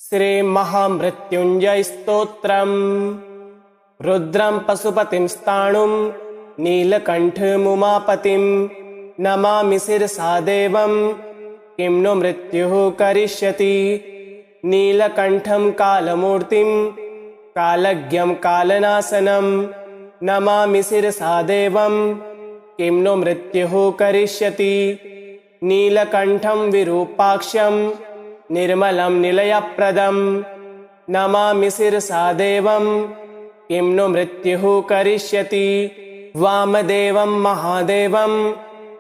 श्रीमहामृत्युञ्जय स्तोत्रम्। रुद्रं पशुपतिं स्थाणुं नीलकण्ठमुमापतिं नमामि शिरसा देवं किं नो मृत्युः करिष्यति। नीलकण्ठं कालमूर्तिं कालज्ञं कालनाशनं नमामि शिरसा देवं किं नो मृत्युः करिष्यति। नीलकण्ठं विरूपाक्षं निर्मलं निलयप्रदं नमामि शिरसा देवं किं नो मृत्युः करिष्यति। वामदेवं महादेवं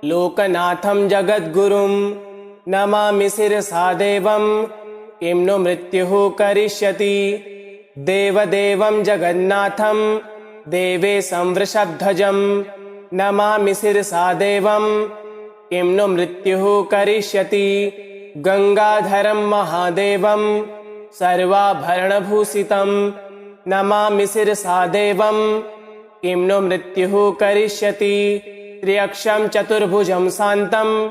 लोकनाथं जगद्गुरुं नमामि शिरसा देवं किं नो मृत्युः करिष्यति। देवदेवं जगन्नाथं देवेशं वृषभध्वजं नमामि शिरसा देवं किं नो मृत्युः करिष्यति। गंगाधरं महादेवं सर्वाभरणभूषितं नमामि शिरसा देवं किं नो मृत्युः करिष्यति। त्र्यक्षं चतुर्भुजं शान्तं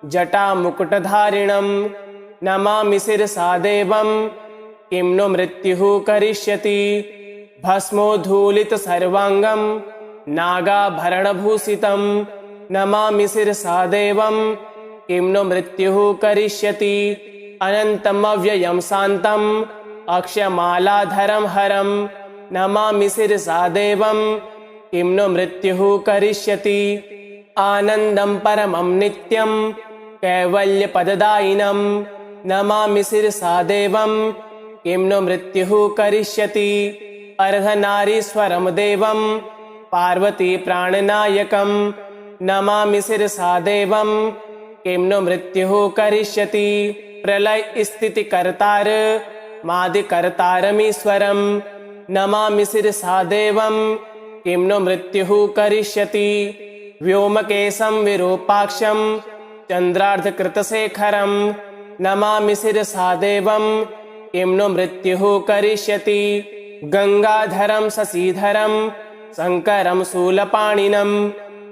जटामुकुटधारिणं नमामि शिरसा देवं किं नो मृत्युः करिष्यति। भस्मोद्धूलितसर्वाङ्गं नागाभरणभूषितं नमामि शिरसा देवं किं नो मृत्युः करिष्यति। अनन्तमव्ययं शान्तम् अक्षयमालाधरं हरं नमामि शिरसा देवं किं नो मृत्युः करिष्यति। आनन्दं परमं नित्यं कैवल्यपददायिनं नमामि शिरसा देवं किं नो मृत्युः करिष्यति। अर्धनारीश्वरं देवं पार्वती प्राणनायकं नमामि शिरसा देवं किं नो मृत्युः करिष्यति। प्रलय स्थितिकर्तार मादिकर्तारमीश्वरं नमामि शिरसा देवं किं नो मृत्युः करिष्यति। व्योमकेशं विरूपाक्षं चन्द्रार्धकृतशेखरं नमामि शिरसा देवं किं नो मृत्युः करिष्यति। गंगाधरं शशिधरं शङ्करं शूलपाणिनं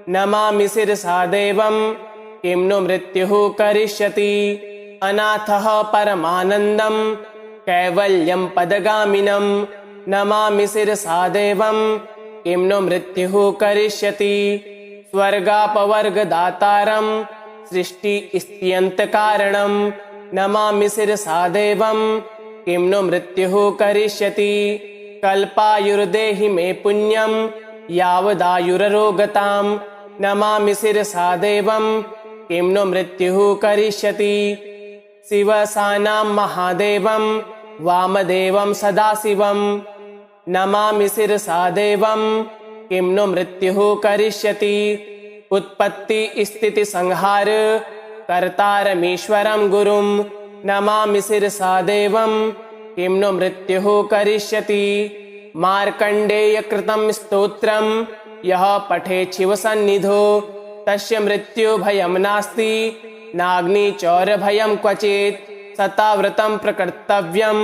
नमामि शिरसा देवं किं नो मृत्युः करिष्यति। अनाथः परमानन्दं कैवल्यं पदगामिनं नमामि शिरसा देवं किं नो मृत्युः करिष्यति। स्वर्गापवर्गदातारं सृष्टिस्थित्यन्तकारणं नमामि शिरसा देवं किं नो मृत्युः करिष्यति। कल्पायुर्देहि मे पुण्यं यावदायुररोगतां नमामि शिरसा देवं किं नो मृत्युः करिष्यति। शिवसानां महादेवं वामदेवं सदाशिवं नमामि शिरसा देवं किं नो मृत्युः करिष्यति। उत्पत्तिस्थितिसंहार कर्तारमीश्वरं गुरुं नमामि शिरसा देवं किं नो मृत्युः करिष्यति। मार्कण्डेयकृतं स्तोत्रं यः पठेत् शिवसन्निधौ तस्य मृत्युभयं नास्ति नाग्निचौरभयं क्वचित्। शताव्रतं प्रकर्तव्यं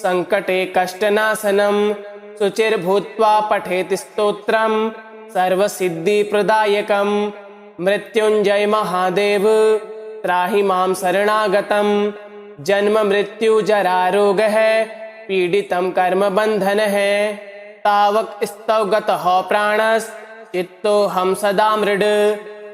सङ्कटे कष्टनाशनं शुचिर्भूत्वा पठेत् स्तोत्रं सर्वसिद्धिप्रदायकं। मृत्युञ्जय महादेव त्राहि मां शरणागतं जन्म मृत्यु जरा रोगः पीडितं कर्मबन्धनः। तावक स्तव गतः प्राणश्चित्तोऽहं सदा मृड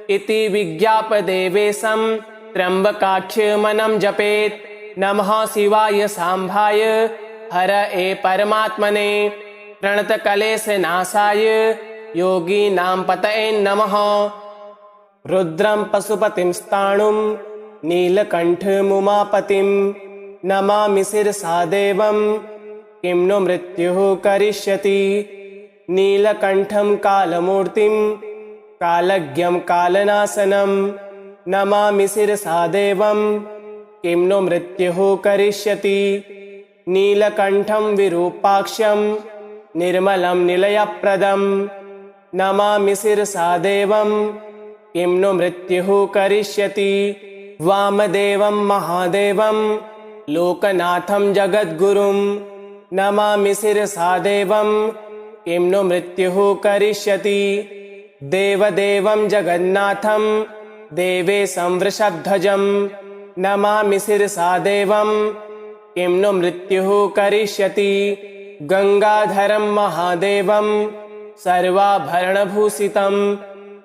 इति विज्ञापदेवेशं त्र्यम्बकाख्यमनं जपेत्। नमः शिवाय सांभाय हरये परमात्मने प्रणतकलेशनाशाय योगीनां पतये नमः। रुद्रं पशुपतिं स्थाणुं नीलकण्ठमुमापतिं नमामि शिरसा देवं किं नो मृत्युः करिष्यति। नीलकण्ठं कालमूर्तिं कालज्ञं कालनाशनं नमामि शिरसा देवं किं नो मृत्युः करिष्यति। नीलकण्ठं विरूपाक्षं निर्मलं निलयप्रदं नमामि शिरसा देवं किं नो मृत्युः करिष्यति। वामदेवं महादेवं लोकनाथं जगद्गुरुं नमामि शिरसा देवं किं नो मृत्युः करिष्यति। देवदेवं जगन्नाथं देवेशं वृषभध्वजं नमामि शिरसा देवं किं नु मृत्युः करिष्यति। गंगाधरं महादेवं सर्वाभरणभूषितं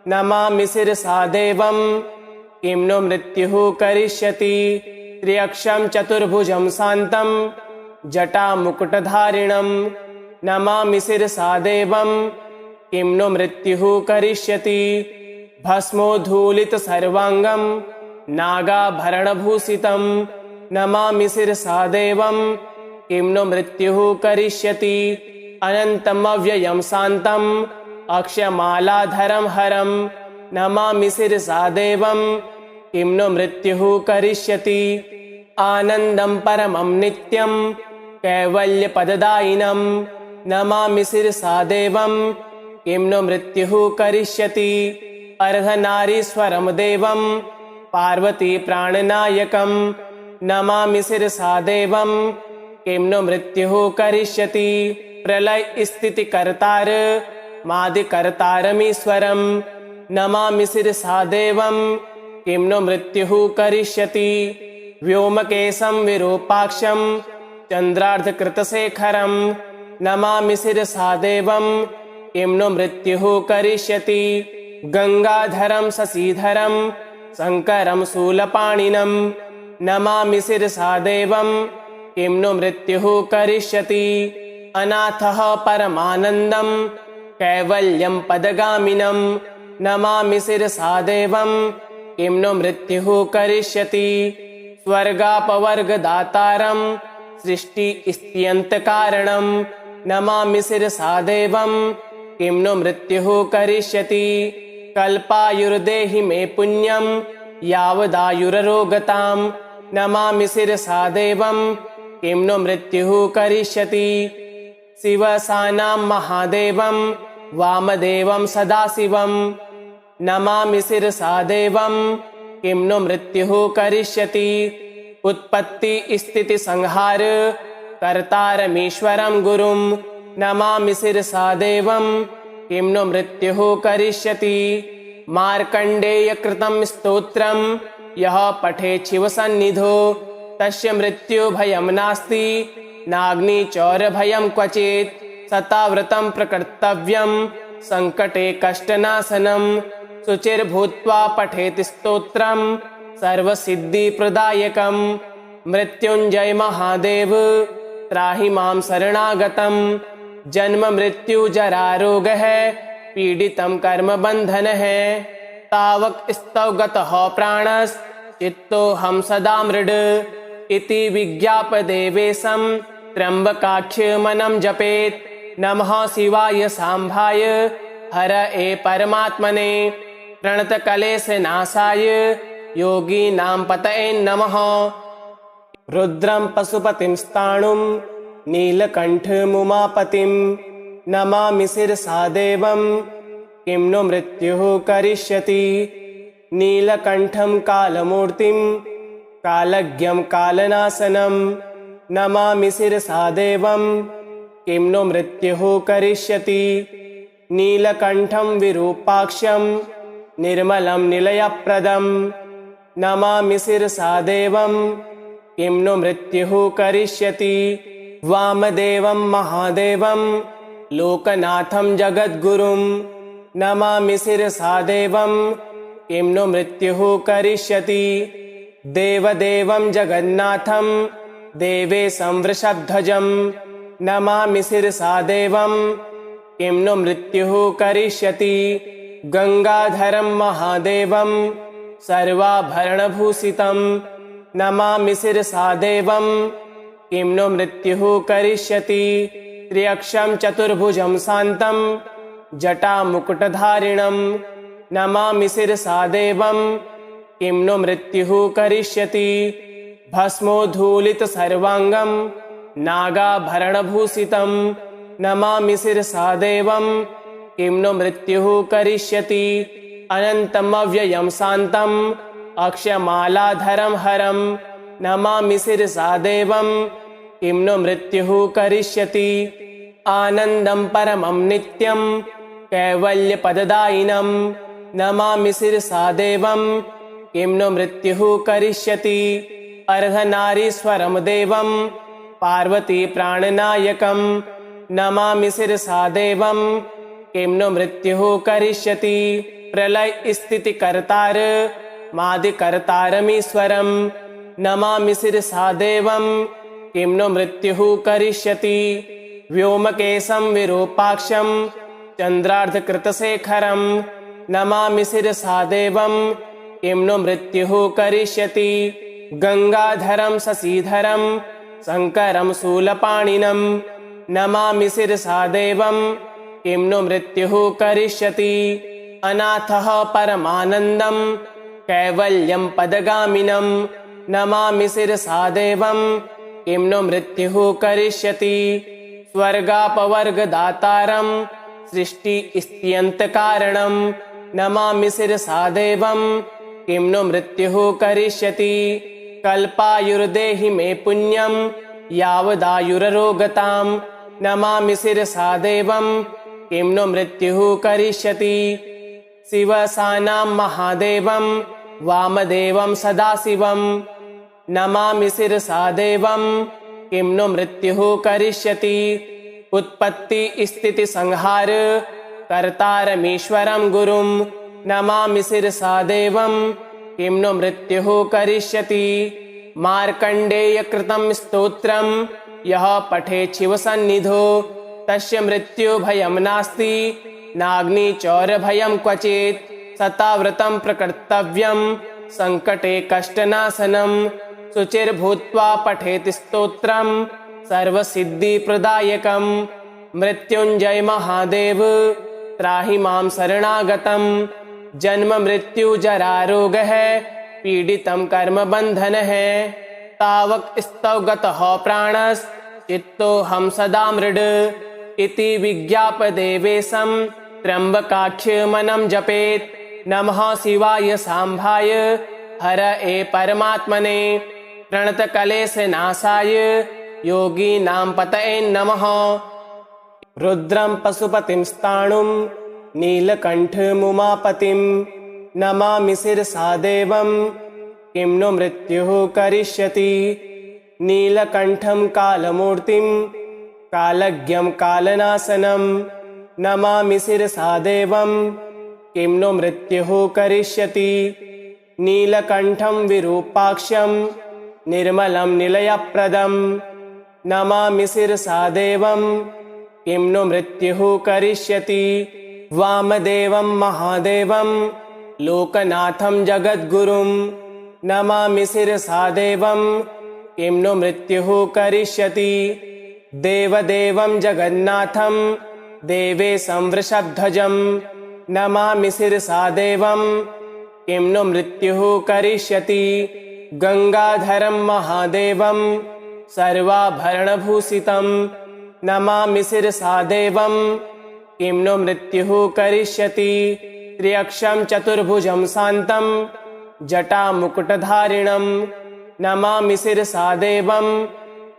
नमामि शिरसा देवं किं नु मृत्युः करिष्यति। त्र्यक्षं चतुर्भुजं शान्तं जटामुकुटधारिणं नमामि शिरसा देवं किं नु मृत्युः करिष्यति। भस्मोद्धूलित सर्वांगं नागाभरणभूषितं नमामि शिरसा देवं किं नु मृत्युः करिष्यति। अनन्तमव्ययं शान्तं अक्षयमालाधरं हरं नमामि शिरसा देवं किं नु मृत्युः करिष्यति। आनन्दं परमं नित्यं कैवल्यपददायिनं नमामि शिरसा देवं किं नु मृत्युः करिष्यति। अर्धनारीश्वरं देवं पार्वती प्राणनायकं नमामि शिरसा देवं किं नु मृत्युः करिष्यति। प्रलय स्थितिकर्तार मादिकर्तारमीश्वरं नमामि शिरसा देवं किं नु मृत्युः करिष्यति। व्योमकेशं विरूपाक्षं चन्द्रार्धकृतशेखरं नमामि शिरसा देवं किं नु मृत्युः करिष्यति। गंगाधरं शशिधरं शङ्करं शूलपाणिनं नमामि शिरसा देवं किं नु मृत्युः करिष्यति। अनाथः परमानन्दं कैवल्यं पदगामिनं नमामि शिरसा देवं किं नु मृत्युः करिष्यति। स्वर्गापवर्गदातारं सृष्टिस्थित्यन्तकारणं नमामि शिरसा देवं किं नु मृत्युः करिष्यति। कल्पायुर्देहि मे पुण्यं यावदायुररोगतां नमामि शिरसा देवं किं नु मृत्युः करिष्यति। शिवसानां महादेवं वामदेवं सदाशिवं नमामि शिरसा देवं किं नु मृत्युः करिष्यति। उत्पत्ति स्थिति संहार कर्तारमीश्वरं गुरुं नमामि शिरसा देवं किं नु मृत्युः करिष्यति। मार्कण्डेय कृतं स्तोत्रं यः पठेत् शिवसन्निधौ तस्य मृत्युभयं नास्ति नाग्निचौरभयं क्वचित्। शताव्रतं प्रकर्तव्यं संकटे कष्टनाशनं शुचिर्भूत्वा पठेत् स्तोत्रं सर्वसिद्धिप्रदायकं। मृत्युञ्जय महादेव त्राहि मां शरणागतं। जन्म मृत्यु जरा रोग है पीडितं कर्म बंधन है। तावक स्तव गतः प्राणस् चित्तोऽहं सदा मृड इति विज्ञापदेवेशं त्र्यम्बकाख्य मनं जपेत्। नमः शिवाय सांभाय हरये परमात्मने प्रणतकलेशनाशाय योगीनां पतये नमः। रुद्रं पशुपतिं स्थाणुं नीलकण्ठमुमापतिं नमामि शिरसा देवं किं नु मृत्युः करिष्यति। नीलकण्ठं कालमूर्तिं कालज्ञं कालनाशनं नमामि शिरसा देवं किं नु मृत्युः करिष्यति। नीलकण्ठं विरूपाक्षं निर्मलं निलयप्रदं नमामि शिरसा देवं किं नु मृत्युः करिष्यति। वामदेवं महादेवं लोकनाथं जगद्गुरुं नमामि शिरसा देवं किं नु मृत्युः करिष्यति। देवदेवं जगन्नाथं देवेशं वृषभध्वजं नमामि शिरसा देवं किं नु मृत्युः करिष्यति। गंगाधरं महादेवं सर्वाभरणभूषितं नमामि शिरसा देवं किं नु मृत्युः करिष्यति। त्र्यक्षं चतुर्भुजं शान्तं जटामुकुटधारिणं नमामि शिरसा देवं किं नु मृत्युः करिष्यति। भस्मोद्धूलित सर्वांगं नागाभरणभूषितं नमामि शिरसा देवं किं नु मृत्युः करिष्यति। अनन्तमव्ययं शान्तं अक्षयमालाधरं हरं नमामि शिरसा देवं किं नु मृत्युः करिष्यति। आनन्दं परमं नित्यं कैवल्यपददायिनं नमामि शिरसा देवं किं नु मृत्युः करिष्यति। अर्धनारीश्वरं देवं पार्वती प्राणनायकं नमामि शिरसा देवं किं नु मृत्युः करिष्यति प्रलय स्थितिकर्तार मादिकर्तारमीश्वरं नमामि शिरसा देवं किं नु मृत्युः करिष्यति व्योमकेशं विरूपाक्षं चन्द्रार्धकृतशेखरं नमामि शिरसा देवं किं नु मृत्युः करिष्यति गंगाधरं शशिधरं शङ्करं शूलपाणिनं नमामि शिरसा देवं किं नु मृत्युः करिष्यति अनाथः परमानन्दं कैवल्यं पदगामिनं नमामि शिरसा देवं किं नु मृत्युः करिष्यति स्वर्गापवर्गदातारं सृष्टिस्थित्यन्तकारणं नमामि शिरसा देवं किं नु मृत्युः करिष्यति कल्पायुर्देहि मे पुण्यं यावदायुररोगतां नमामि शिरसा देवं किं नु मृत्युः करिष्यति शिवसानां महादेवं वामदेवं सदाशिवं नमामि शिरसा देवं किं नु मृत्युः करिष्यति उत्पत्ति स्थिति संहार कर्तारमीश्वरं गुरुं नमामि शिरसा देवं किं नु मृत्युः करिष्यति मार्कण्डेयकृतं स्तोत्रं यः पठेत् शिवसन्निधौ तस्य मृत्युभयं नास्ति नाग्निचौरभयं क्वचित् शताव्रतं प्रकर्तव्यं सङ्कटे कष्टनाशनं शुचिर्भूत्वा पठेत् स्तोत्रं सर्वसिद्धिप्रदायकं मृत्युञ्जय महादेव त्राहि मां शरणागतं जन्म मृत्यु जरा रोगः पीडितं कर्मबन्धनः तावक स्तव गतः प्राणश्चित्तोऽहं सदा मृड इति विज्ञापदेवेशं त्र्यम्बकाख्यमनं जपेत् नमः शिवाय साम्भाय हरये परमात्मने प्रणतकलेशनाशाय योगीनां पतये नमः रुद्रं पशुपतिं स्थाणुं नीलकण्ठमुमापतिं नमामि शिरसा देवं किं नु मृत्युः करिष्यति नीलकण्ठं कालमूर्तिं कालज्ञं कालनाशनं नमामि शिरसा देवं किं नु मृत्युः करिष्यति नीलकण्ठं विरूपाक्षं निर्मलं निलयप्रदं नमामि शिरसा देवं किं नु मृत्युः करिष्यति वामदेवं महादेवं लोकनाथं जगद्गुरुं नमामि शिरसा देवं किं नु मृत्युः करिष्यति देवदेवं जगन्नाथं देवेशं वृषभध्वजं नमामि शिरसा देवं किं नु मृत्युः करिष्यति गंगाधरं महादेवं सर्वाभरणभूषितं नमामि शिरसा देवं किं नु मृत्युः करिष्यति त्र्यक्षं चतुर्भुजं शान्तं जटामुकुटधारिणं नमामि शिरसा देवं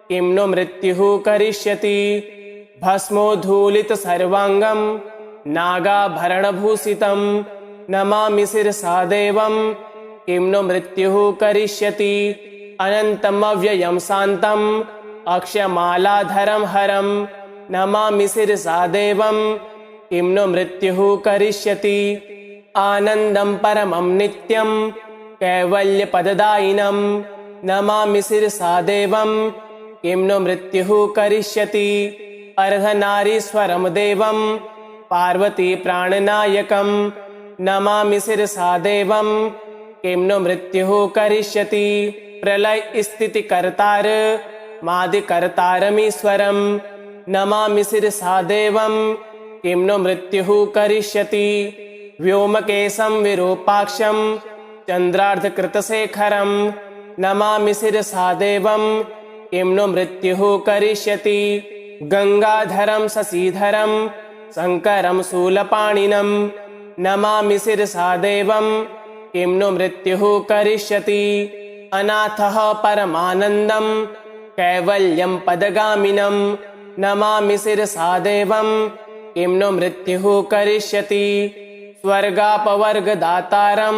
किं नु मृत्युः करिष्यति भस्मोद्धूलितसर्वाङ्गं नागाभरणभूषितं नमामि शिरसा देवं किं नु मृत्युः करिष्यति अनन्तमव्ययं शान्तं अक्षयमालाधरं हरं नमामि शिरसा देवं किं नु मृत्युः करिष्यति आनन्दं परमं नित्यं कैवल्यपददायिनं नमामि शिरसा देवं किं नु मृत्युः करिष्यति अर्धनारीश्वरं देवं पार्वती प्राणनायकं नमामि शिरसा देवं किं नु मृत्युः करिष्यति प्रलय स्थितिकर्तार मादिकर्तारमीश्वरं नमामि शिरसा देवं किं नु मृत्युः करिष्यति व्योमकेशं विरूपाक्षं चन्द्रार्धकृतशेखरं नमामि शिरसा देवं किं नु मृत्युः करिष्यति गंगाधरं शशिधरं शङ्करं शूलपाणिनं नमामि शिरसा देवं किं नु मृत्युः करिष्यति अनाथः परमानन्दं कैवल्यं पदगामिनं नमामि शिरसा देवं किं नु मृत्युः करिष्यति स्वर्गापवर्गदातारं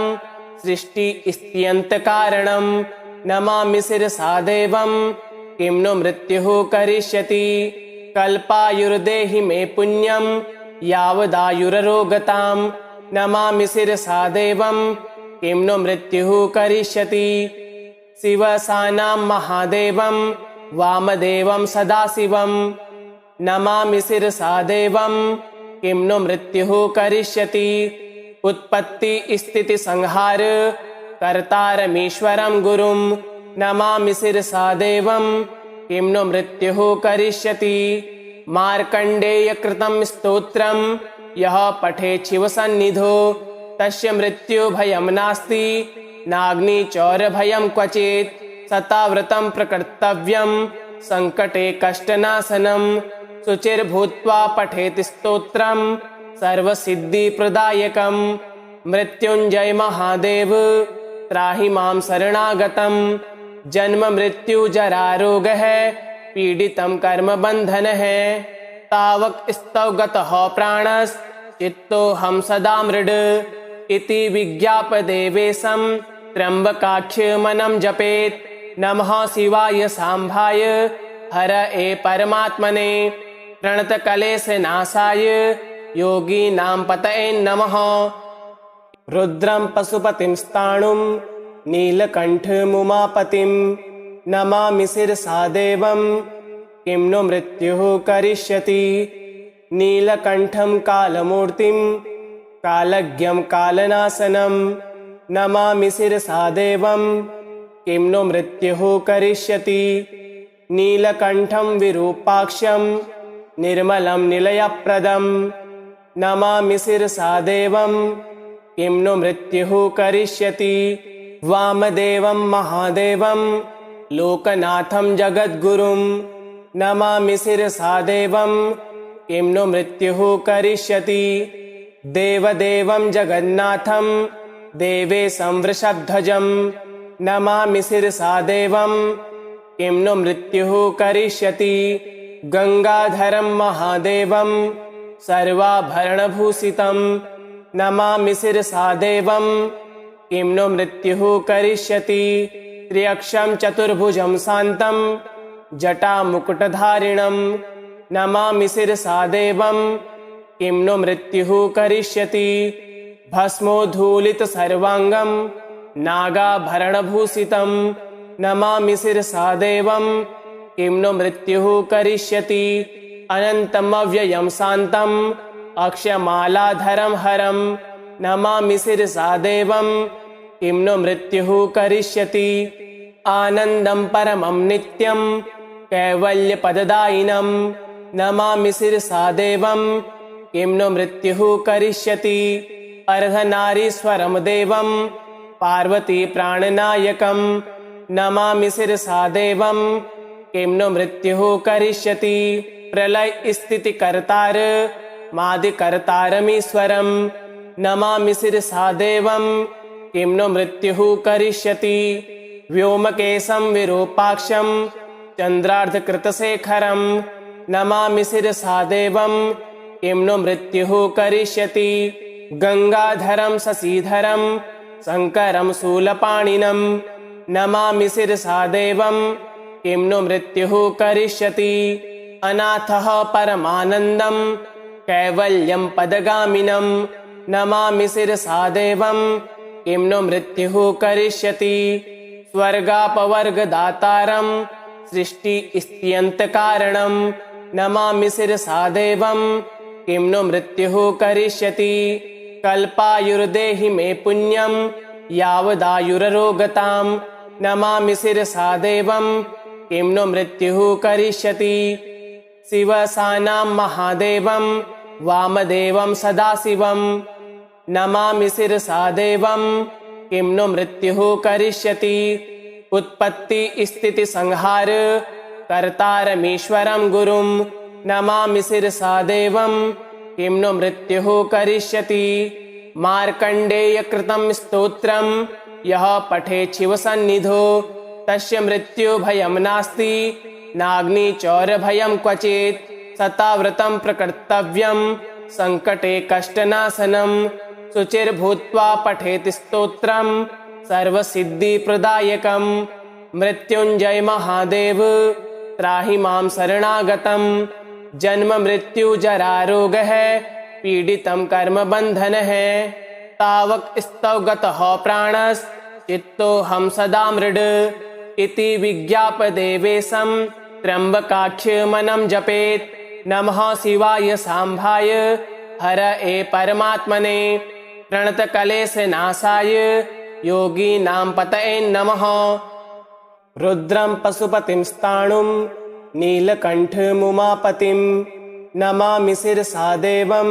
सृष्टिस्थित्यन्तकारणं नमामि शिरसा देवं किं नु मृत्युः करिष्यति। कल्पायुर्देहि मे पुण्यं यावदायुररोगतां नमामि शिरसा देवं किं नु मृत्युः करिष्यति। शिवसानां महादेवं वामदेवं सदाशिवं नमामि शिरसा देवं किं नु मृत्युः करिष्यति। उत्पत्ति स्थिति संहार कर्तारमीश्वरं गुरुं नमामि शिरसा देवं किं नु मृत्युः करिष्यति। मार्कण्डेय कृतं स्तोत्रं यः पठेत् शिवसन्निधौ तस्य मृत्युभयं नास्ति नाग्निचौरभयं क्वचित्। शताव्रतं प्रकर्तव्यं संकटे कष्टनाशनं शुचिर्भूत्वा पठेत् स्तोत्रं सर्वसिद्धिप्रदायकं। मृत्युञ्जय महादेव त्राहि मां शरणागतं। जन्म मृत्यु जरा रोगः पीडितं कर्म बन्धनः। तावक स्तव गतः प्राणश्चित्तोऽहं सदा मृड इति विज्ञापदेवेशं त्र्यम्बकाख्यमनं जपेत्। नमः शिवाय सांभाय हरये परमात्मने प्रणतकलेशनाशाय योगीनां पतये नमः। रुद्रं पशुपतिं स्थाणुं नीलकण्ठमुमापतिं नमामि शिरसा देवं किं नु मृत्युः करिष्यति। नीलकण्ठं कालमूर्तिं कालज्ञं कालनाशनं नमामि शिरसा देवं किं नु मृत्युः करिष्यति। नीलकण्ठं विरूपाक्षं निर्मलं निलयप्रदं नमामि शिरसा देवं किं नु मृत्युः करिष्यति। वामदेवं महादेवं लोकनाथं जगद्गुरुं नमामि शिरसा देवं किं नु मृत्युः करिष्यति। देवदेवं जगन्नाथं देवेशं वृषभध्वजं नमामि शिरसा देवं किं नु मृत्युः करिष्यति। गंगाधरं महादेवं सर्वाभरणभूषितं नमामि शिरसा देवं किं नु मृत्युः करिष्यति। त्र्यक्षं चतुर्भुजं शान्तं जटामुकुटधारिणं नमामि शिरसा देवं किं नु मृत्युः करिष्यति। भस्मोद्धूलितसर्वाङ्गं नागाभरणभूषितं नमामि शिरसा देवं किं नु मृत्युः करिष्यति। अनन्तमव्ययं शान्तम् अक्षयमालाधरं हरं नमामि शिरसा देवं किं नु मृत्युः करिष्यति। आनन्दं परमं नित्यं कैवल्यपददायिनं नमामि शिरसा देवं किं नु मृत्युः करिष्यति। अर्धनारीश्वरं देवं पार्वती प्राणनायकं नमामि शिरसा देवं किं नु मृत्युः करिष्यति। प्रलय स्थिति कर्तार मादिकर्तारमीश्वरं नमामि शिरसा देवं किं नु मृत्युः करिष्यति। व्योमकेशं विरूपाक्षं चन्द्रार्धकृतशेखरं नमामि शिरसा देवं किं नु मृत्युः करिष्यति। गंगाधरं शशिधरं शङ्करं शूलपाणिनं नमामि शिरसा देवं किं नु मृत्युः करिष्यति। अनाथः परमानन्दं कैवल्यं पदगामिनं नमामि शिरसा देवं किं नु मृत्युः करिष्यति। स्वर्गापवर्गदातारं सृष्टिस्थित्यन्तकारणं नमामि शिरसा देवं किं नु मृत्युः करिष्यति। कल्पायुर्देहि मे पुण्यं यावदायुररोगतां नमामि शिरसा देवं किं नु मृत्युः करिष्यति। शिवसानां महादेवं वामदेवं सदाशिवं नमामि शिरसा देवं किं नु मृत्युः करिष्यति। उत्पत्ति स्थिति संहार कर्तारमीश्वरं गुरुं नमामि शिरसा देवं किं नु मृत्युः करिष्यति। मार्कण्डेय कृतं स्तोत्रं यः पठेत् शिवसन्निधौ तस्य मृत्युभयं नास्ति नाग्निचौरभयं क्वचित्। शताव्रतं प्रकर्तव्यं संकटे कष्टनाशनं शुचिर्भूत्वा पठेत् स्तोत्रं सर्वसिद्धिप्रदायकं। मृत्युंजय महादेव त्राहि मां शरणागतं जन्म मृत्यु जरा रोग है पीडितं कर्म बंधन है तावक स्तव गतः प्राणस चित्तोऽहं सदा मृड इति विज्ञाप देवेशं त्र्यंबकाख्यमनं जपेत नमः शिवाय सांभाय हर ए परमात्मने प्रणतकलेश नाशाय योगीनां पतये नमः रुद्रं पशुपतिं स्थाणुं नीलकण्ठमुमापतिं नमामि शिरसा देवं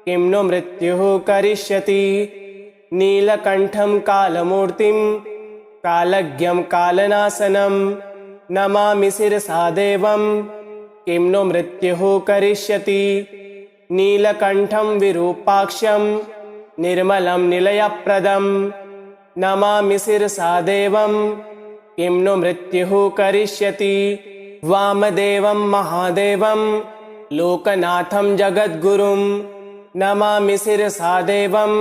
किं नो मृत्युः करिष्यति नीलकण्ठं कालमूर्तिं कालज्ञं कालनाशनं नमामि शिरसा देवं किं नो मृत्युः करिष्यति नीलकण्ठं विरूपाक्षं निर्मलं निलयप्रदं नमामि शिरसा देवं किं नो मृत्युः करिष्यति वामदेवं महादेवं लोकनाथं जगद्गुरुं नमामि शिरसा देवं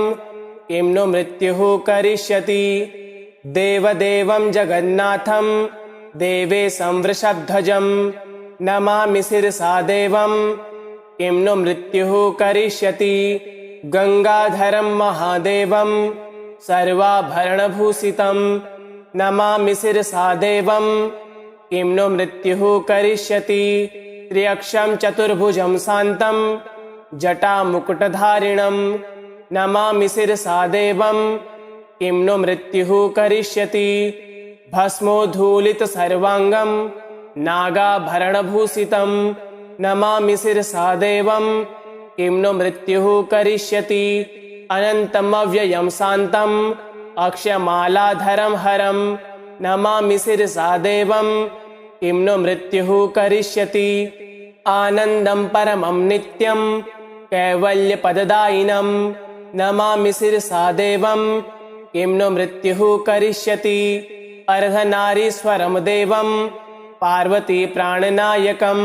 किं नो मृत्युः करिष्यति देवदेवं जगन्नाथं देवेशं वृषभध्वजं नमामि शिरसा देवं किं नो मृत्युः करिष्यति गंगाधरं महादेवं सर्वाभरणभूषितं नमामि शिरसा देवं किं नो मृत्युः करिष्यति त्र्यक्षं चतुर्भुजं शान्तं जटामुकुटधारिणं नमामि शिरसा देवं किं नो मृत्युः करिष्यति भस्मोद्धूलितसर्वाङ्गं नागाभरणभूषितं नमामि शिरसा देवं किं नो मृत्युः करिष्यति अनन्तमव्ययं शान्तम् अक्षयमालाधरं हरं नमामि शिरसा देवं किं नो मृत्युः करिष्यति आनन्दं परमं नित्यं कैवल्यपददायिनं नमामि शिरसा देवं किं नो मृत्युः करिष्यति अर्धनारीश्वरं देवं पार्वती प्राणनायकं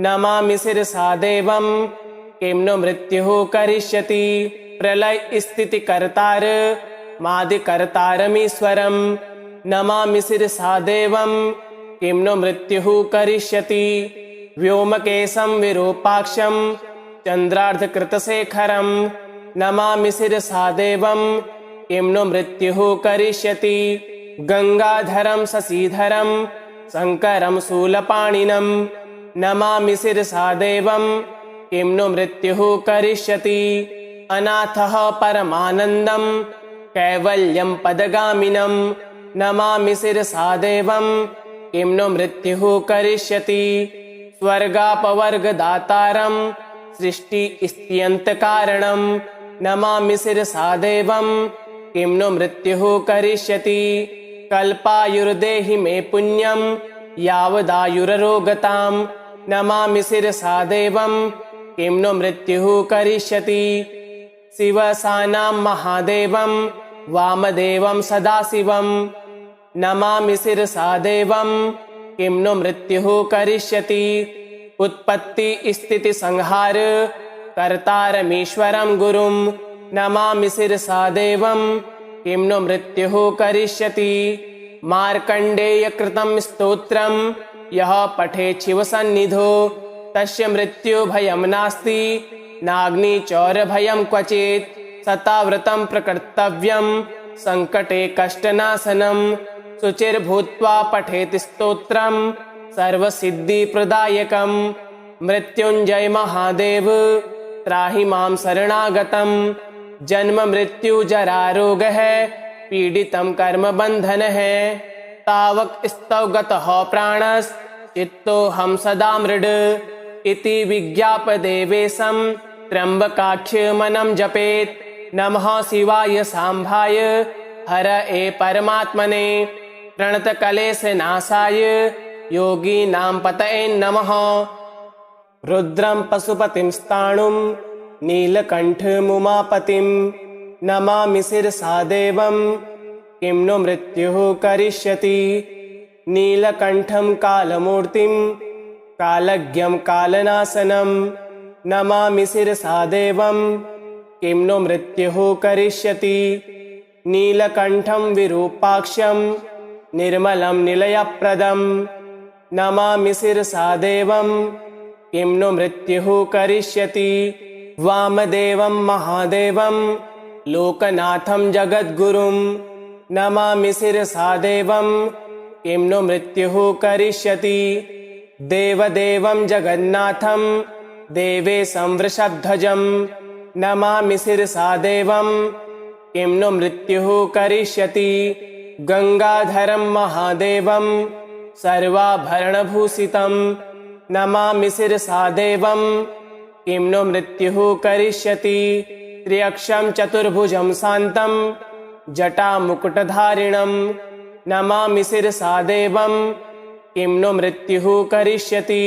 नमामि शिरसा देवं किं नो मृत्युः करिष्यति प्रलय स्थितिकर्तार मादिकर्तारमीश्वरं नमामि शिरसा देवं किं नो मृत्युः करिष्यति व्योमकेशं विरूपाक्षं चन्द्रार्धकृतशेखरं नमामि शिरसा देवं किं नो मृत्युः करिष्यति गंगाधरं शशिधरं शङ्करं शूलपाणिनं नमामि शिरसा देवं किं नो मृत्युः करिष्यति अनाथः परमानन्दं कैवल्यं पदगामिनं नमामि शिरसा देवं किं नो मृत्युः करिष्यति स्वर्गापवर्गदातारं सृष्टिस्थित्यन्तकारणं नमामि शिरसा देवं किं नो मृत्युः करिष्यति कल्पायुर्देहि मे पुण्यं यावदायुररोगतां नमामि शिरसा देवं किं नो मृत्युः करिष्यति शिवसानां महादेवं वामदेवं सदाशिवं नमामि शिरसा देवं किं नो मृत्युः करिष्यति उत्पत्ति स्थिति संहार कर्तारमीश्वरं गुरुं नमामि शिरसा देवं किं नो मृत्युः करिष्यति मार्कण्डेयकृतं स्तोत्रं यः पठेत् शिवसन्निधौ तस्य मृत्युभयं नास्ति नाग्निचौरभयं क्वचित् शताव्रतं प्रकर्तव्यं संकटे कष्टनाशनं शुचिर्भूत्वा पठेत् स्तोत्रं सर्वसिद्धिप्रदायकं मृत्युंजय महादेव त्राहि मां शरणागतं जन्म मृत्यु जरा रोग है पीडितं कर्म बंधन है तावक स्तव गतः प्राणस चित्तोऽहं सदा मृड इति विज्ञाप देवेशं त्र्यंबकाख्यमनं जपेत नमः शिवाय सांभाय हर ए परमात्मने प्रणतकलेश नाशाय योगीनां पतये नमः रुद्रं पशुपतिं स्थाणुं नीलकण्ठमुमापतिं नमामि शिरसा देवं किं नो मृत्युः करिष्यति नीलकण्ठं कालमूर्तिं कालज्ञं कालनाशनं नमामि शिरसा देवं किं नो मृत्युः करिष्यति नीलकण्ठं विरूपाक्षं निर्मलं निलयप्रदं नमामि शिरसा देवं किं नु मृत्युः करिष्यति वामदेवं महादेवं लोकनाथं जगद्गुरुं नमामि शिरसा देवं किं नु मृत्युः करिष्यति देवदेवं जगन्नाथं देवेशं वृषध्वजं नमामि शिरसा देवं किं नु मृत्युः करिष्यति गंगाधरं महादेवं सर्वाभरणभूषितं नमामि शिरसा देवं किं नु मृत्युः करिष्यति त्र्यक्षं चतुर्भुजं शान्तं जटामुकुटधारिणं नमामि शिरसा देवं किं नु मृत्युः करिष्यति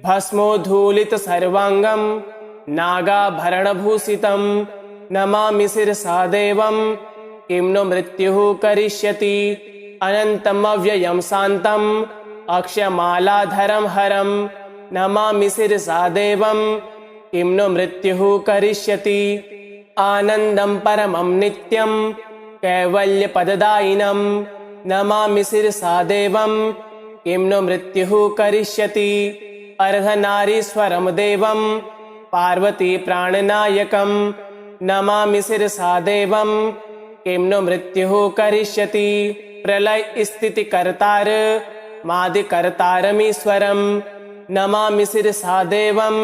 भस्मोद्धूलितसर्वाङ्गं नागाभरणभूषितं नमामि शिरसा देवं किं नु मृत्युः करिष्यति अनन्तमव्ययं शान्तम् अक्षयमालाधरं हरं नमामि शिरसा देवं किं नु मृत्युः करिष्यति आनन्दं परमं नित्यं कैवल्यपददायिनं नमामि शिरसा देवं किं नु मृत्युः करिष्यति अर्धनारीश्वरं देवं पार्वती प्राणनायकं नमामि शिरसा देवं किं नु मृत्युः करिष्यति प्रलय स्थितिकर्तार मादिकर्तारमीश्वरं नमामि शिरसा देवं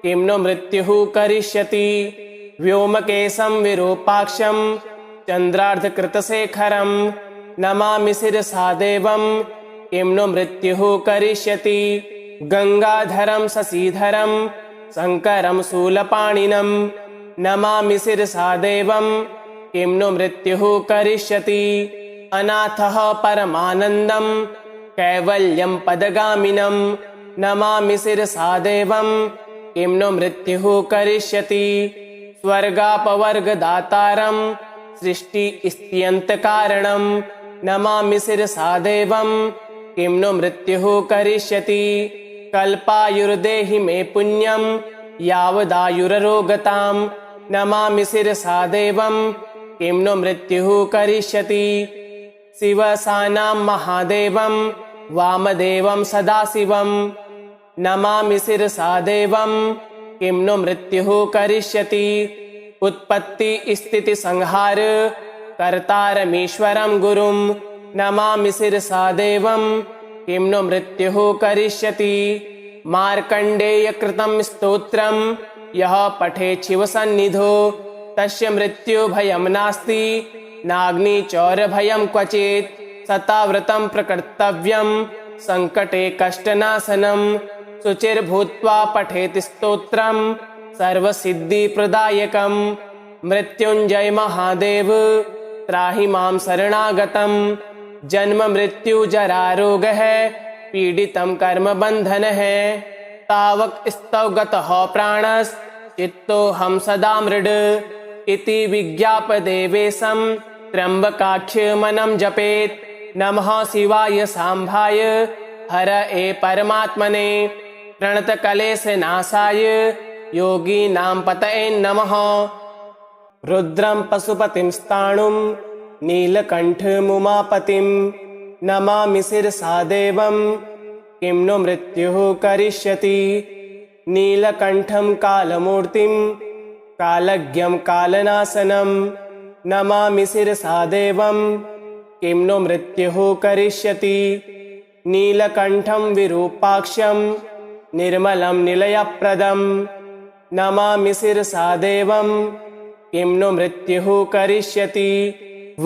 किं नु मृत्युः करिष्यति व्योमकेशं विरूपाक्षं चन्द्रार्धकृतशेखरं नमामि शिरसा देवं किं नु मृत्युः करिष्यति गंगाधरं शशिधरं शङ्करं शूलपाणिनं नमामि शिरसा देवं किं नु मृत्युः करिष्यति अनाथः परमानन्दं कैवल्यं पदगामिनं नमामि शिरसा देवं किं नु मृत्युः करिष्यति स्वर्गापवर्गदातारं सृष्टिस्थित्यन्तकारणं नमामि शिरसा देवं किं नु मृत्युः करिष्यति कल्पायुर्देहि मे पुण्यं यावदायुररोगतां नमामि शिरसा देवं किं नु मृत्युः करिष्यति शिवसानां महादेवं वामदेवं सदाशिवं नमामि शिरसा देवं किं नु मृत्युः करिष्यति उत्पत्ति स्थिति संहार कर्तारमीश्वरं गुरुं नमामि शिरसा देवं किं नु मृत्युः करिष्यति मार्कण्डेयकृतं स्तोत्रं यः पठेत् शिवसन्निधौ तस्य मृत्युभयं नास्ति नाग्निचौरभयं क्वचित् शताव्रतं प्रकर्तव्यं संकटे कष्टनाशनं शुचिर्भूत्वा पठेत् स्तोत्रं सर्वसिद्धिप्रदायकं मृत्युञ्जय महादेव त्राहि मां शरणागतं जन्म मृत्यु जरा रोग है पीडितं कर्म बंधन है तावक स्तव गतः प्राणस् चित्तोऽहं सदा मृड इति विज्ञापदेवेशं त्र्यम्बकाख्यमनं जपेत् नमः शिवाय सांभाय हरये परमात्मने प्रणतकलेशनाशाय योगीनां पतये नमः रुद्रं पशुपतिं स्थाणुं नीलकण्ठमुमापतिं नमामि शिरसा देवं किं नु मृत्युः करिष्यति नीलकण्ठं कालमूर्तिं कालज्ञं कालनाशनं नमामि शिरसा देवं किं नु मृत्युः करिष्यति नीलकण्ठं विरूपाक्षं निर्मलं निलयप्रदं नमामि शिरसा देवं किं नु मृत्युः करिष्यति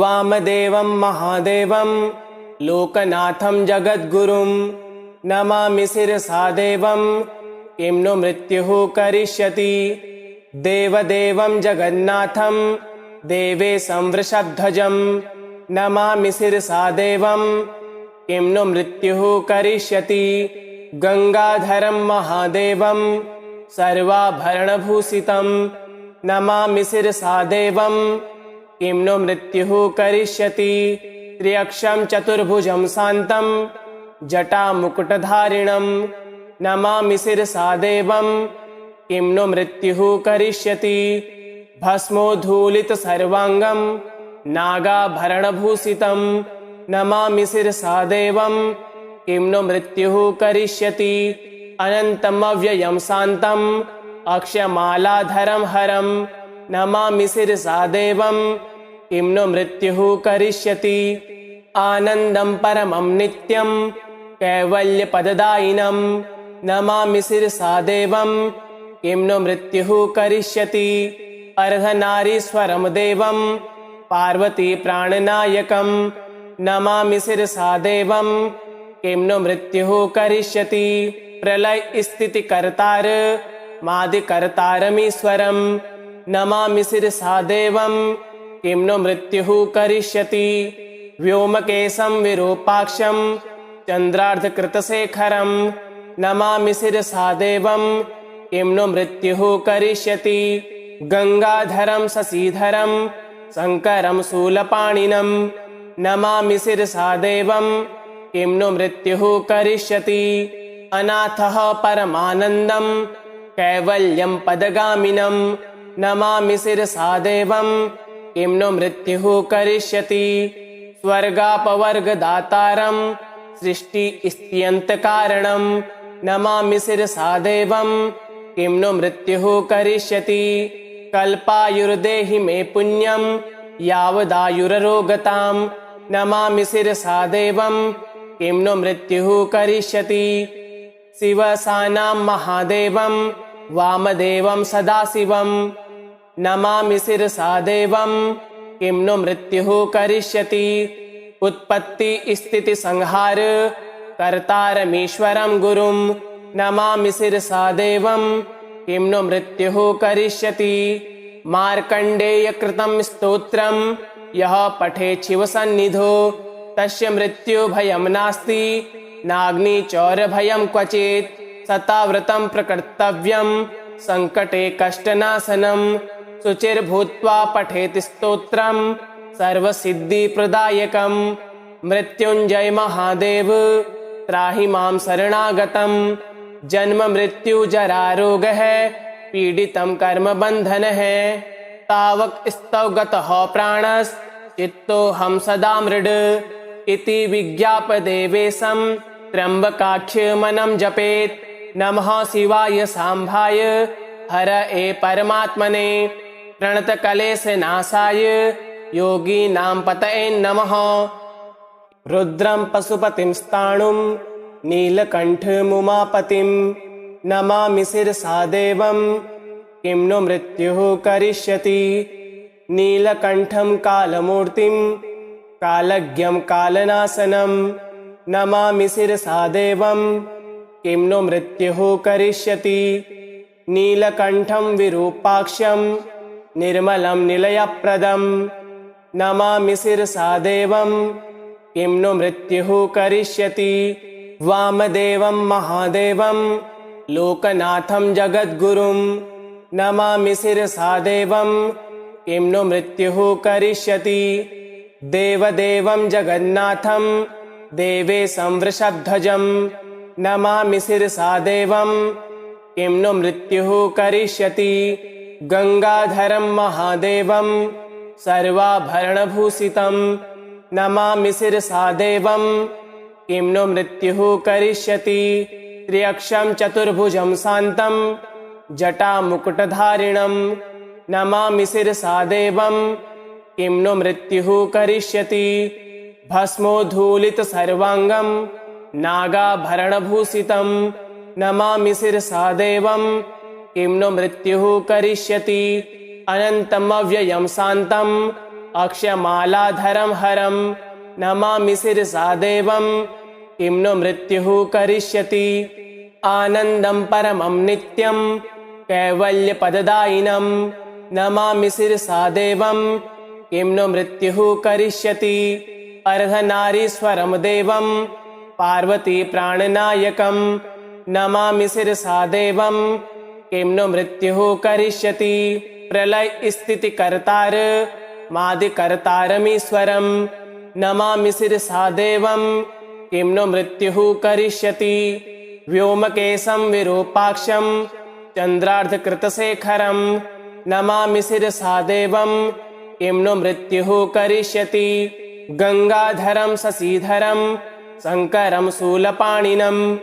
वामदेवं महादेवं लोकनाथं जगद्गुरुं नमामि शिरसा देवं किं नु मृत्युः करिष्यति देवदेवं जगन्नाथं देवेशं वृषध्वजं नमामि शिरसा देवं किं नु मृत्युः करिष्यति गंगाधरं महादेवं सर्वाभरणभूषितं नमामि शिरसा देवं किं नु मृत्युः करिष्यति त्र्यक्षं चतुर्भुजं शान्तं जटामुकुटधारिणं नमामि शिरसा देवं किं नु मृत्युः करिष्यति भस्मोद्धूलितसर्वाङ्गं नागाभरणभूषितं नमामि शिरसा देवं किं नो मृत्युः करिष्यति अनन्तमव्ययं शान्तम् अक्षयमालाधरं हरं नमामि शिरसा देवं किं नो मृत्युः करिष्यति आनन्दं परमं नित्यं कैवल्यपददायिनं नमामि शिरसा देवं किं नो मृत्युः करिष्यति अर्धनारीश्वरं देवं पार्वती प्राणनायकं नमामि शिरसा देवं किं नो मृत्युः करिष्यति प्रलय स्थितिकर्तार मादिकर्तारमीश्वरं नमामि शिरसा देवं किं नो मृत्युः करिष्यति व्योमकेशं विरूपाक्षं चन्द्रार्धकृतशेखरं नमामि शिरसा देवं किं नो मृत्युः करिष्यति गंगाधरं शशिधरं शङ्करं शूलपाणिनं नमामि शिरसा देवं किं नो मृत्युः करिष्यति अनाथः परमानन्दं कैवल्यं पदगामिनं नमामि शिरसा देवं किं नो मृत्युः करिष्यति स्वर्गापवर्गदातारं सृष्टिस्थित्यन्तकारणं नमामि शिरसा देवं किं नो मृत्युः करिष्यति कल्पायुर्देहि मे पुण्यं यावदायुररोगतां नमामि शिरसा देवं किं नो मृत्युः करिष्यति शिवसानां महादेवं वामदेवं सदाशिवं नमामि शिरसा देवं किं नो मृत्युः करिष्यति उत्पत्ति स्थिति संहार कर्तारमीश्वरं गुरुं नमामि शिरसा देवं किं नो मृत्युः करिष्यति मार्कण्डेयकृतं स्तोत्रं यः पठेत् शिवसन्निधौ तस्य मृत्युभयं नास्ति नाग्निचौरभयं क्वचित् शताव्रतं प्रकर्तव्यं संकटे कष्टनाशनं शुचिर्भूत्वा पठेत् स्तोत्रं सर्वसिद्धिप्रदायकं मृत्युञ्जय महादेव त्राहि मां शरणागतं जन्म मृत्यु जरा रोगः पीडितं कर्मबन्धन है तावक स्तव गतः प्राणश्चित्तोऽहं सदा मृड इति विज्ञापदेवेशं त्र्यम्बकाख्यमनं जपेत् नमः शिवाय सांभाय हर ए परमात्मने प्रणतकलेशनाशाय योगीनां पतये नमः रुद्रं पशुपतिं स्थाणुं नीलकण्ठमुमापतिं नमामि शिरसा देवं किं नो मृत्युः करिष्यति नीलकण्ठं कालमूर्तिं कालज्ञं कालनाशनं नमामि शिरसा देवं किं नो मृत्युः करिष्यति नीलकण्ठं विरूपाक्षं निर्मलं निलयप्रदं नमामि शिरसा देवं किं नो मृत्युः करिष्यति वामदेवं महादेवं लोकनाथं जगद्गुरुं नमामि शिरसा देवं किं नो मृत्युः करिष्यति देवदेवं जगन्नाथं देवेशं वृषभध्वजं नमामि शिरसा देवं किं नो मृत्युः करिष्यति गंगाधरं महादेवं सर्वाभरणभूषितं नमामि शिरसा देवं किं नो मृत्युः करिष्यति त्र्यक्षं चतुर्भुजं शान्तं जटामुकुटधारिणं नमामि शिरसा देवं किं नो मृत्युः करिष्यति भस्मोद्धूलितसर्वाङ्गं नागाभरणभूषितं नमामि शिरसा देवं किं नो मृत्युः करिष्यति अनन्तमव्ययं शान्तम् अक्षयमालाधरं हरं नमामि शिरसा देवं किं नो मृत्युः करिष्यति आनन्दं परमं नित्यं कैवल्यपददायिनं नमामि शिरसा देवं किं नो मृत्युः करिष्यति अर्धनारीश्वरं देवं पार्वती प्राणनायकं नमामि शिरसा देवं किं नो मृत्युः करिष्यति प्रलय स्थितिकर्तार मादिकर्तारमीश्वरं नमामि शिरसा देवं किं नो मृत्युः करिष्यति व्योमकेशं विरूपाक्षं चन्द्रार्धकृतशेखरं नमामि शिरसा देवं किं नो मृत्युः करिष्यति गंगाधरं शशिधरं शङ्करं शूलपाणिनं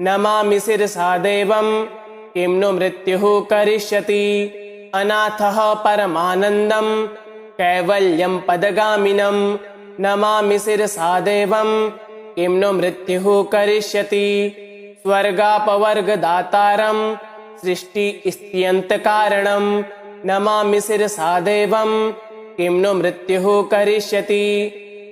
नमामि शिरसा देवं किं नु मृत्युः करिष्यति। अनाथः परमानन्दं कैवल्यं पदगामिनं नमामि शिरसा देवं किं नु मृत्युः करिष्यति। स्वर्गापवर्गदातारं सृष्टिस्थित्यन्तकारणं नमामि शिरसा देवं किं नु मृत्युः करिष्यति।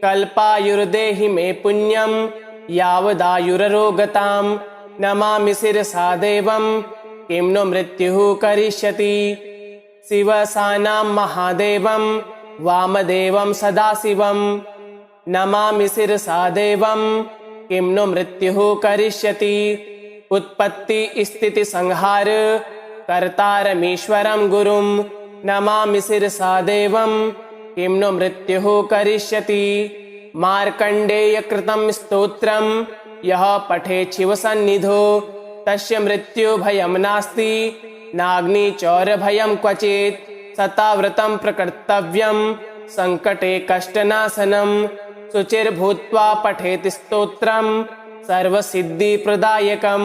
कल्पायुर्देहि मे पुण्यं यावदायुररोगतां नमामि शिरसा देवं किं नु मृत्युः करिष्यति। शिवसानां महादेवं वामदेवं सदाशिवं नमामि शिरसा देवं किं नु मृत्युः करिष्यति। उत्पत्ति स्थिति संहार कर्तारमीश्वरं गुरुं नमामि शिरसा देवं किं नु मृत्युः करिष्यति। मार्कण्डेयकृतं स्तोत्रं यः पठेत् शिवसन्निधौ तस्य मृत्युभयं नास्ति नाग्निचौरभयं क्वचित्। शताव्रतं प्रकर्तव्यं सङ्कटे कष्टनाशनं शुचिर्भूत्वा पठेत् स्तोत्रं सर्वसिद्धिप्रदायकं।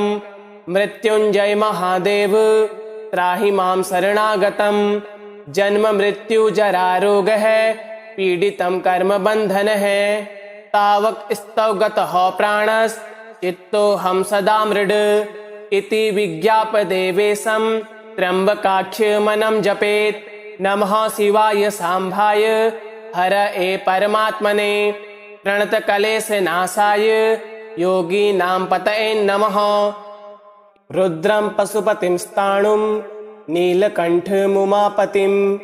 मृत्युञ्जय महादेव त्राहि मां शरणागतं। जन्म मृत्यु जरा रोगः पीडितं कर्मबन्धनः तावक स्तव गतः प्राणश्चित्तोऽहं सदा मृड इति विज्ञापदेवेशं त्र्यम्बकाख्यमनं जपेत्। नमः शिवाय सांभाय हरये परमात्मने प्रणतकलेशनाशाय योगीनां पतये नमः। रुद्रं पशुपतिं स्थाणुं नीलकण्ठमुमापतिं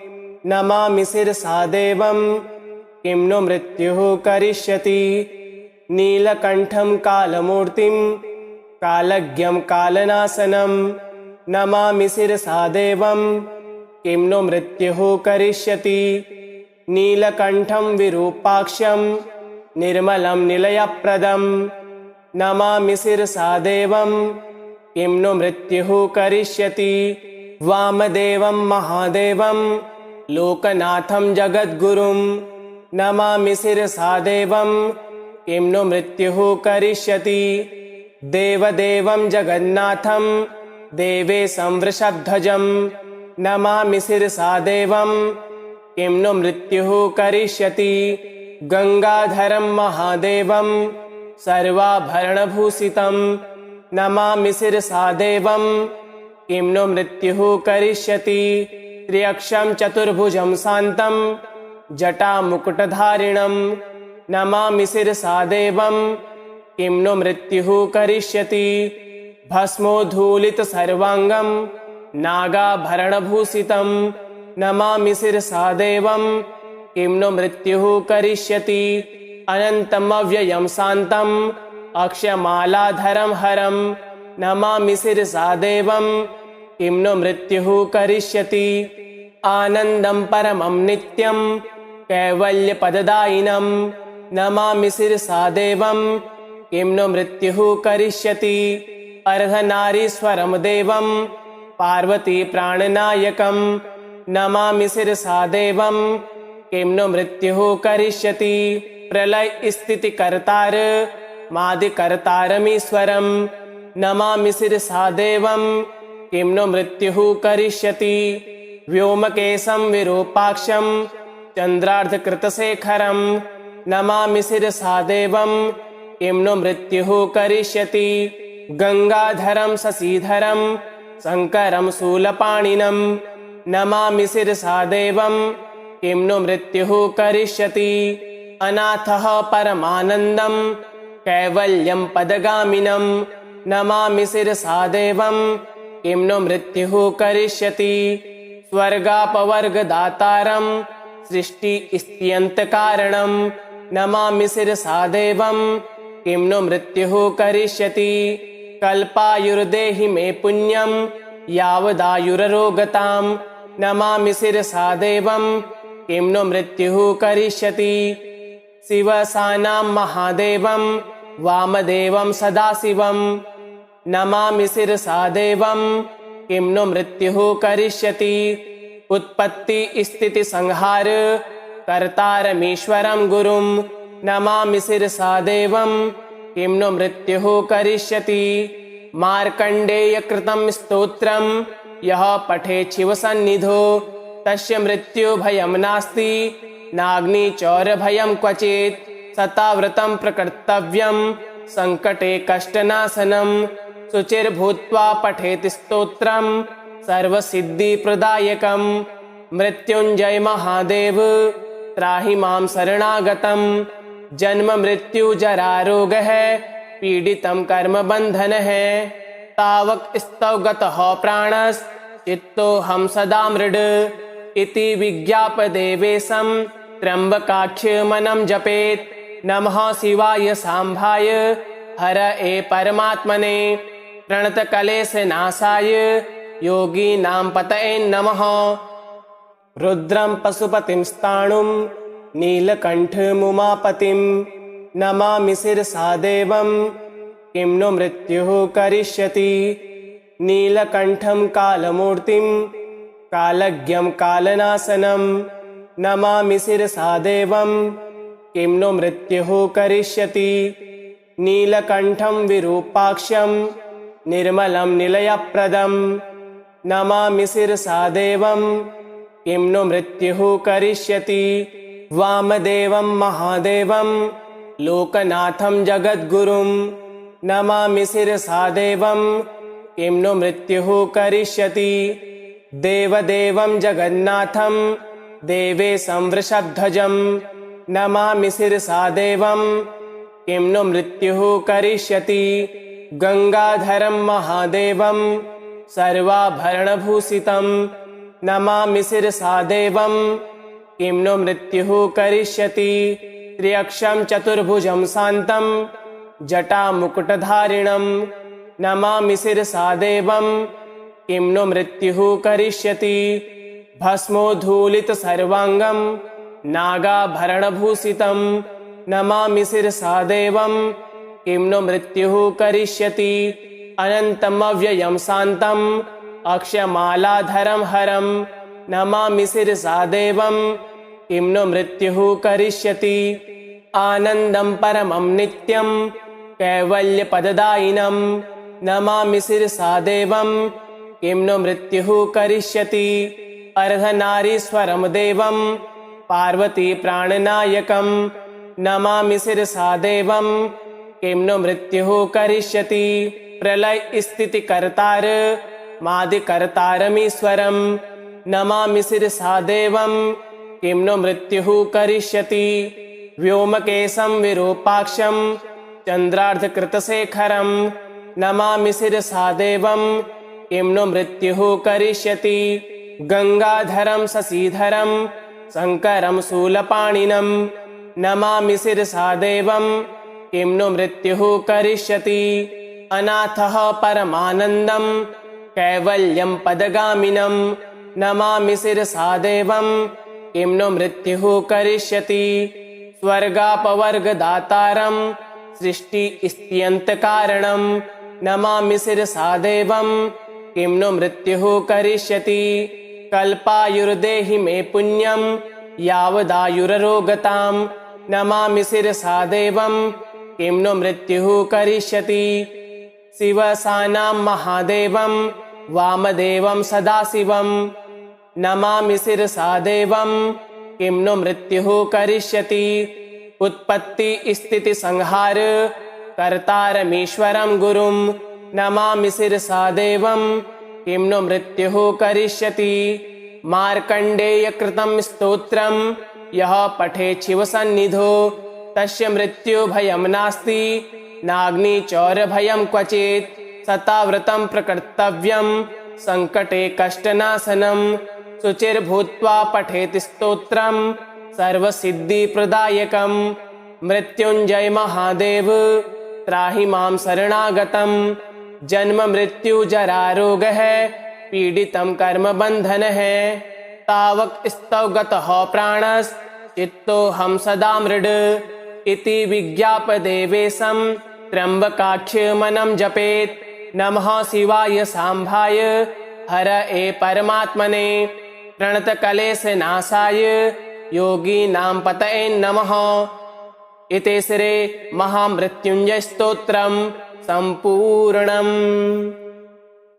नमामि शिरसा देवं किं नु मृत्युः करिष्यति। नीलकण्ठं कालमूर्तिं कालज्ञं कालनाशनं नमामि शिरसा देवं किं नु मृत्युः करिष्यति। नीलकण्ठं विरूपाक्षं निर्मलं निलयप्रदं नमामि शिरसा देवं किं नु मृत्युः करिष्यति। वामदेवं महादेवं लोकनाथं जगद्गुरुं नमामि शिरसा देवं किं नु मृत्युः करिष्यति। देवदेवं जगन्नाथं देवेशं वृषभध्वजं नमामि शिरसा देवं किं नु मृत्युः करिष्यति। गंगाधरं महादेवं सर्वाभरणभूषितं नमामि शिरसा देवं किं नु मृत्युः करिष्यति। त्र्यक्षं चतुर्भुजं शान्तं जटामुकुटधारिणं नमामि शिरसा देवं किं नु मृत्युः करिष्यति। भस्मोद्धूलितसर्वाङ्गं नागाभरणभूषितं नमामि शिरसा देवं किं नु मृत्युः करिष्यति। अनन्तमव्ययं शान्तम् अक्षयमालाधरं हरं नमामि शिरसा देवं किं नु मृत्युः करिष्यति। आनन्दं परमं नित्यं कैवल्यपददायिनं नमामि शिरसा देवं किं नु मृत्युः करिष्यति। अर्धनारीश्वरं देवं पार्वती प्राणनायकं नमामि शिरसा देवं किं नु मृत्युः करिष्यति। प्रलय स्थितिकर्तार मादिकर्तारमीश्वरं नमामि शिरसा देवं किं नु मृत्युः करिष्यति। व्योमकेशं विरूपाक्षं चन्द्रार्धकृतशेखरं नमामि शिरसा देवं किं नु मृत्युः करिष्यति। गंगाधरं शशिधरं शङ्करं शूलपाणिनं नमामि शिरसा देवं किं नु मृत्युः करिष्यति। अनाथः परमानन्दं कैवल्यं पदगामिनं नमामि शिरसा देवं किं नु मृत्युः करिष्यति। स्वर्गापवर्गदातारं सृष्टिस्थित्यन्तकारणं नमामि शिरसा देवं किं नु मृत्युः करिष्यति। कल्पायुर्देहि मे पुण्यं यावदायुररोगतां नमामि शिरसा देवं किं नु मृत्युः करिष्यति। शिवसानां महादेवं वामदेवं सदाशिवं नमामि शिरसा देवं किं नु मृत्युः करिष्यति। उत्पत्ति स्थिति संहार कर्तारमीश्वरं गुरुं नमामि शिरसा देवं किं नो मृत्युः करिष्यति। मार्कण्डेय कृतं स्तोत्रं यः पठेत् शिवसन्निधौ तस्य मृत्युभयं नास्ति नाग्निचौरभयं क्वचित्। शताव्रतं प्रकर्तव्यं संकटे कष्टनाशनं शुचिर्भूत्वा पठेत् स्तोत्रं सर्वसिद्धिप्रदायकं। मृत्युञ्जय महादेव त्राहि मां शरणागतं। जन्म मृत्यु जरा रोगः पीडितं कर्मबन्धनः। तावक स्तव गतः प्राणश्चित्तोऽहं सदा मृड इति विज्ञापदेवेशं त्र्यम्बकाख्यमनं जपेत्। नमः शिवाय सांभाय हरये परमात्मने प्रणतकलेशनाशाय योगीनां पतये नमः। रुद्रं पशुपतिं स्थाणुं नीलकण्ठमुमापतिं नमामि शिरसा देवं किं नो मृत्युः करिष्यति। नीलकण्ठं कालमूर्तिं कालज्ञं कालनाशनं नमामि शिरसा देवं किं नो मृत्युः करिष्यति। नीलकण्ठं विरूपाक्षं निर्मलं निलयप्रदं नमामि शिरसा देवं किं नो मृत्युः करिष्यति। वामदेवं महादेवं लोकनाथं जगद्गुरुं नमामि शिरसा देवं किं नो मृत्युः करिष्यति। देवदेवं जगन्नाथं देवेशं वृषभध्वजं नमामि शिरसा देवं किं नो मृत्युः करिष्यति। गंगाधरं महादेवं सर्वाभरणभूषितं नमामि शिरसा देवं किं नो मृत्युः करिष्यति। त्र्यक्षं चतुर्भुजं शान्तं जटामुकुटधारिणं नमामि शिरसा देवं किं नो मृत्युः करिष्यति। भस्मोद्धूलितसर्वाङ्गं नागाभरणभूषितं नमामि शिरसा देवं किं नो मृत्युः करिष्यति। अनन्तमव्ययं शान्तम् अक्षयमालाधरं हरं नमामि शिरसा देवं किं नो मृत्युः करिष्यति। आनन्दं परमं नित्यं कैवल्यपददायिनं नमामि शिरसा देवं किं नो मृत्युः करिष्यति। अर्धनारीश्वरं देवं पार्वती प्राणनायकं नमामि शिरसा देवं किं नो मृत्युः करिष्यति। प्रलय स्थितिकर्तार मादिकर्तारमीश्वरं नमामि शिरसा देवं किं नो मृत्युः करिष्यति। व्योमकेशं विरूपाक्षं चन्द्रार्धकृतशेखरं नमामि शिरसा देवं किं नो मृत्युः करिष्यति। गंगाधरं शशिधरं शङ्करं शूलपाणिनं नमामि शिरसा देवं किं नो मृत्युः करिष्यति। अनाथः परमानन्दं कैवल्यं पदगामिनं नमामि शिरसा देवं किं नो मृत्युः करिष्यति। स्वर्गापवर्गदातारं सृष्टिस्थित्यन्तकारणं नमामि शिरसा देवं किं नो मृत्युः करिष्यति। कल्पायुर्देहि मे पुण्यं यावदायुररोगतां नमामि शिरसा देवं किं नो मृत्युः करिष्यति। शिवसानां महादेवं वामदेवं सदाशिवं नमामि शिरसा देवं किं नो मृत्युः करिष्यति। उत्पत्ति स्थिति संहार कर्तारमीश्वरं गुरुं नमामि शिरसा देवं किं नो मृत्युः करिष्यति। मार्कण्डेय कृतं स्तोत्रं यः पठेत् शिवसन्निधौ तस्य मृत्युभयं नास्ति नाग्निचौरभयं क्वचित्। शताव्रतं प्रकर्तव्यं संकटे कष्टनाशनं शुचिर्भूत्वा पठेत् स्तोत्रं सर्वसिद्धिप्रदायकं। मृत्युञ्जय महादेव त्राहि मां शरणागतं। जन्म मृत्यु जरा रोगः पीडितं कर्मबन्धनः। तावक स्तव गतः प्राणश्चित्तोऽहं सदा मृड इति विज्ञापदेवेशं त्र्यम्बकाख्यमनं जपेत्। नमः शिवाय सांभाय हरये परमात्मने प्रणतकलेशनाशाय योगीनां पतये नमः। इति श्री महामृत्युंजय स्तोत्रम संपूर्णम्।